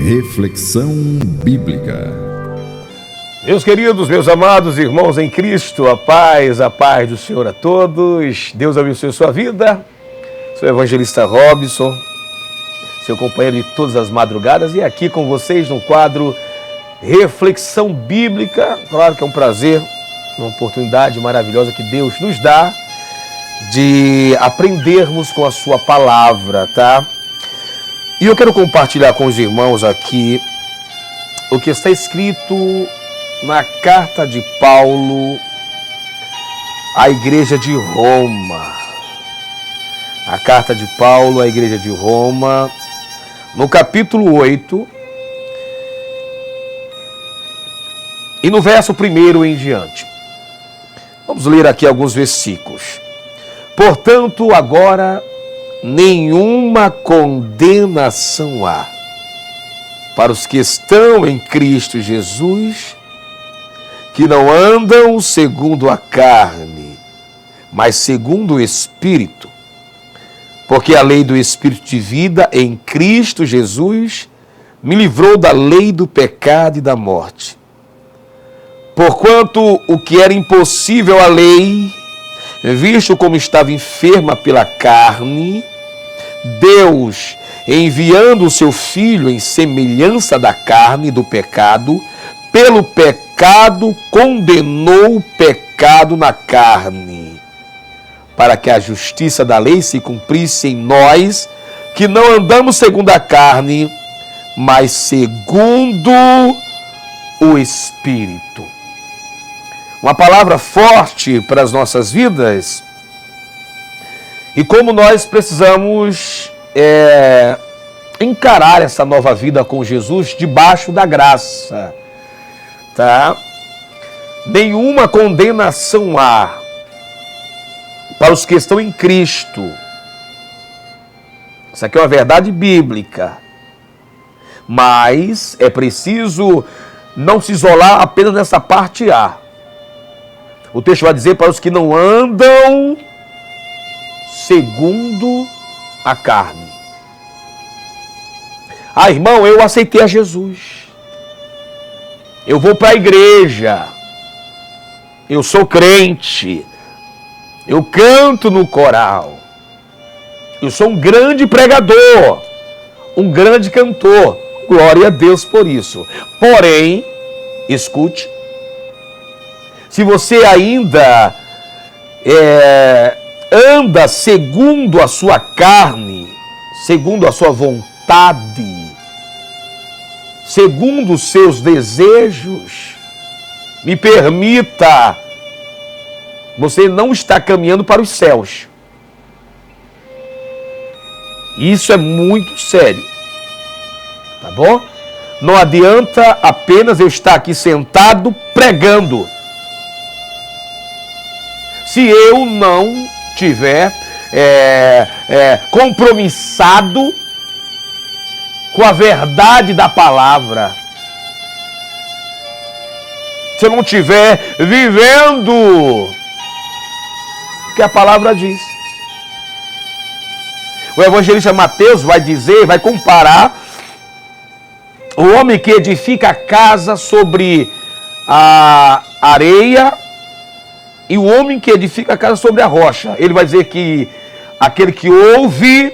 Reflexão Bíblica. Meus queridos, meus amados irmãos em Cristo, a paz do Senhor a todos. Deus abençoe a sua vida. Sou o evangelista Robson, seu companheiro de todas as madrugadas, e aqui com vocês no quadro Reflexão Bíblica. Claro que é um prazer, uma oportunidade maravilhosa que Deus nos dá de aprendermos com a sua palavra, tá? E eu quero compartilhar com os irmãos aqui o que está escrito na carta de Paulo à igreja de Roma. A carta de Paulo à igreja de Roma, no capítulo 8, e no verso 1 em diante. Vamos ler aqui alguns versículos. Portanto, agora nenhuma condenação há para os que estão em Cristo Jesus, que não andam segundo a carne, mas segundo o Espírito. Porque a lei do Espírito de vida em Cristo Jesus me livrou da lei do pecado e da morte. Porquanto o que era impossível à lei, visto como estava enferma pela carne, Deus, enviando o seu Filho em semelhança da carne e do pecado, pelo pecado condenou o pecado na carne, para que a justiça da lei se cumprisse em nós, que não andamos segundo a carne, mas segundo o Espírito. Uma palavra forte para as nossas vidas, e como nós precisamos encarar essa nova vida com Jesus debaixo da graça, tá? Nenhuma condenação há para os que estão em Cristo. Isso aqui é uma verdade bíblica, mas é preciso não se isolar apenas nessa parte A. O texto vai dizer para os que não andam segundo a carne. Ah, irmão, eu aceitei a Jesus. Eu vou para a igreja. Eu sou crente. Eu canto no coral. Eu sou um grande pregador. Um grande cantor. Glória a Deus por isso. Porém, escute. Se você ainda anda segundo a sua carne, segundo a sua vontade, segundo os seus desejos, me permita, você não está caminhando para os céus. Isso é muito sério, tá bom? Não adianta apenas eu estar aqui sentado pregando, se eu não tiver compromissado com a verdade da palavra, se eu não estiver vivendo o que a palavra diz. O evangelista Mateus vai dizer, vai comparar o homem que edifica a casa sobre a areia e o homem que edifica a casa sobre a rocha. Ele vai dizer que aquele que ouve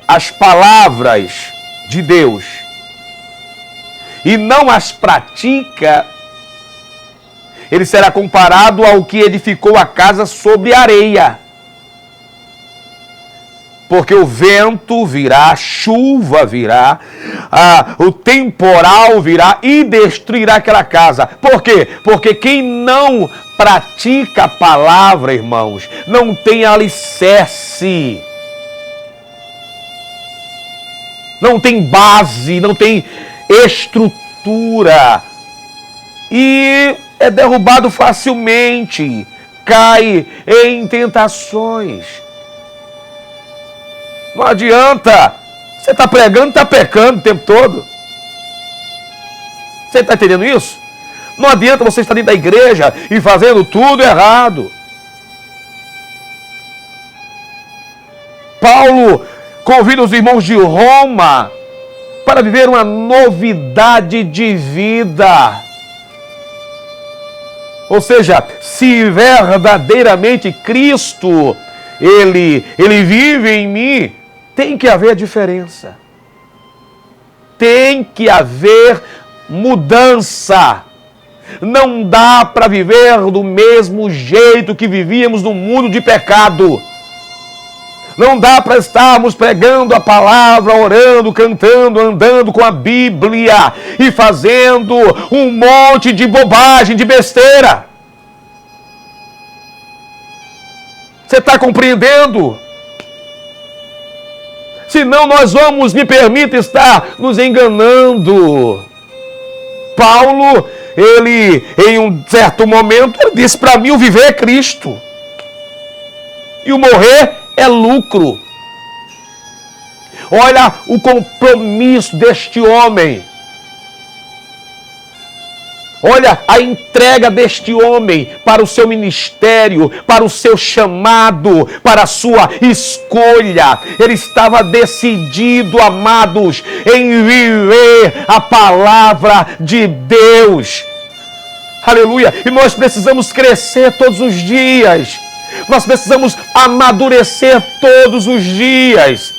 as palavras de Deus e não as pratica, ele será comparado ao que edificou a casa sobre areia. Porque o vento virá, a chuva virá, o temporal virá e destruirá aquela casa. Por quê? Porque quem não pratica a palavra, irmãos, não tem alicerce, não tem base, não tem estrutura e é derrubado facilmente, cai em tentações. Não adianta, você está pregando, está pecando o tempo todo. Você está entendendo isso? Não adianta você estar dentro da igreja e fazendo tudo errado. Paulo convida os irmãos de Roma para viver uma novidade de vida. Ou seja, se verdadeiramente Cristo, Ele vive em mim, tem que haver diferença. Tem que haver mudança. Não dá para viver do mesmo jeito que vivíamos no mundo de pecado. Não dá para estarmos pregando a palavra, orando, cantando, andando com a Bíblia e fazendo um monte de bobagem, de besteira. Você está compreendendo? Senão nós vamos, me permita, estar nos enganando. Paulo, ele, em um certo momento, ele disse: para mim o viver é Cristo. E o morrer é lucro. Olha o compromisso deste homem. Olha a entrega deste homem para o seu ministério, para o seu chamado, para a sua escolha. Ele estava decidido, amados, em viver a palavra de Deus. Aleluia! E nós precisamos crescer todos os dias. Nós precisamos amadurecer todos os dias.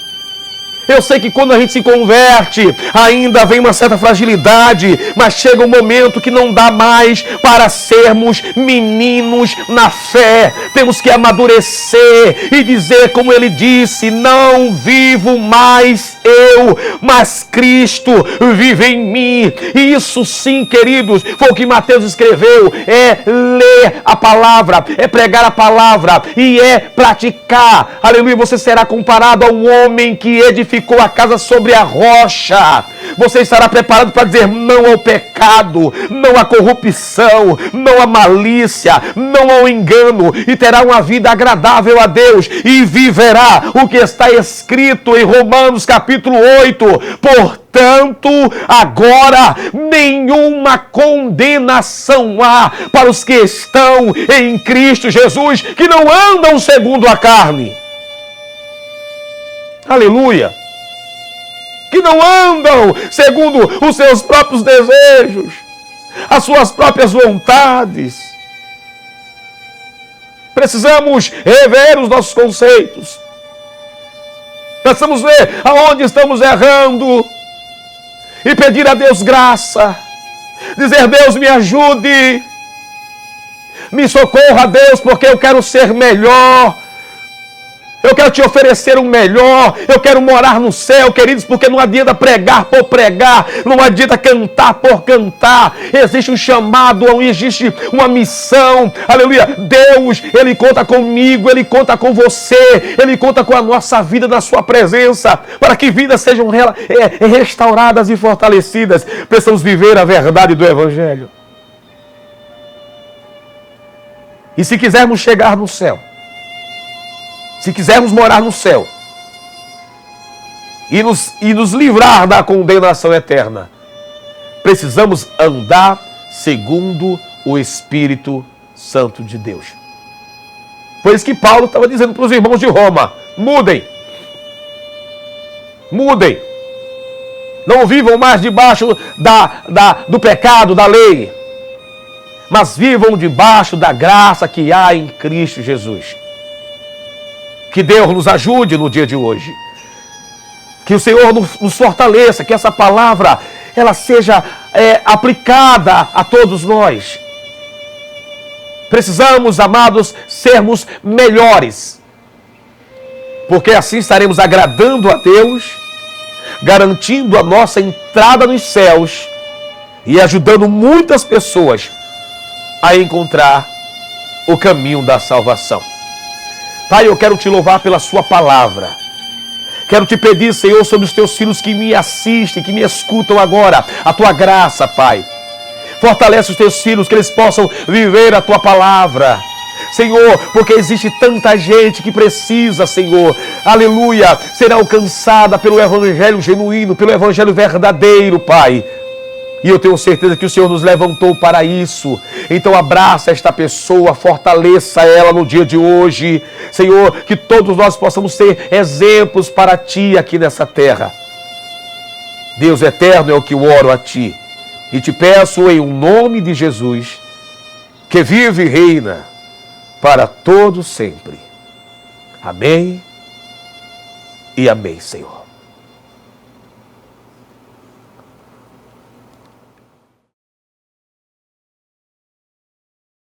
Eu sei que quando a gente se converte, ainda vem uma certa fragilidade, mas chega um momento que não dá mais para sermos meninos na fé. Temos que amadurecer e dizer, como ele disse: não vivo mais eu, mas Cristo vive em mim. E isso sim, queridos, foi o que Mateus escreveu: é ler a palavra, é pregar a palavra e é praticar. Aleluia! Você será comparado a um homem que edificou a casa sobre a rocha. Você estará preparado para dizer não ao pecado, não à corrupção, não à malícia, não ao engano, e terá uma vida agradável a Deus e viverá o que está escrito em Romanos capítulo 8. Portanto, agora nenhuma condenação há para os que estão em Cristo Jesus, que não andam segundo a carne. Aleluia! Que não andam segundo os seus próprios desejos, as suas próprias vontades. Precisamos rever os nossos conceitos. Precisamos ver aonde estamos errando e pedir a Deus graça. Dizer: Deus, me ajude, me socorra, Deus, porque eu quero ser melhor. Eu quero te oferecer o melhor. Eu quero morar no céu, queridos, porque não adianta pregar por pregar. Não adianta cantar por cantar. Existe um chamado, existe uma missão. Aleluia. Deus, Ele conta comigo, Ele conta com você. Ele conta com a nossa vida na sua presença, para que vidas sejam restauradas e fortalecidas. Precisamos viver a verdade do Evangelho. E se quisermos chegar no céu, se quisermos morar no céu e nos livrar da condenação eterna, precisamos andar segundo o Espírito Santo de Deus. Por isso que Paulo estava dizendo para os irmãos de Roma: mudem. Mudem. Não vivam mais debaixo do pecado, da lei, mas vivam debaixo da graça que há em Cristo Jesus. Que Deus nos ajude no dia de hoje. Que o Senhor nos fortaleça, que essa palavra ela seja aplicada a todos nós. Precisamos, amados, sermos melhores, porque assim estaremos agradando a Deus, garantindo a nossa entrada nos céus e ajudando muitas pessoas a encontrar o caminho da salvação. Pai, eu quero te louvar pela sua palavra. Quero te pedir, Senhor, sobre os teus filhos que me assistem, que me escutam agora, a tua graça, Pai. Fortalece os teus filhos, que eles possam viver a tua palavra, Senhor, porque existe tanta gente que precisa, Senhor, aleluia, ser alcançada pelo evangelho genuíno, pelo evangelho verdadeiro, Pai. E eu tenho certeza que o Senhor nos levantou para isso. Então abraça esta pessoa, fortaleça ela no dia de hoje. Senhor, que todos nós possamos ser exemplos para Ti aqui nessa terra. Deus eterno, é o que eu oro a Ti e te peço em nome de Jesus, que vive e reina para todo sempre. Amém e amém, Senhor.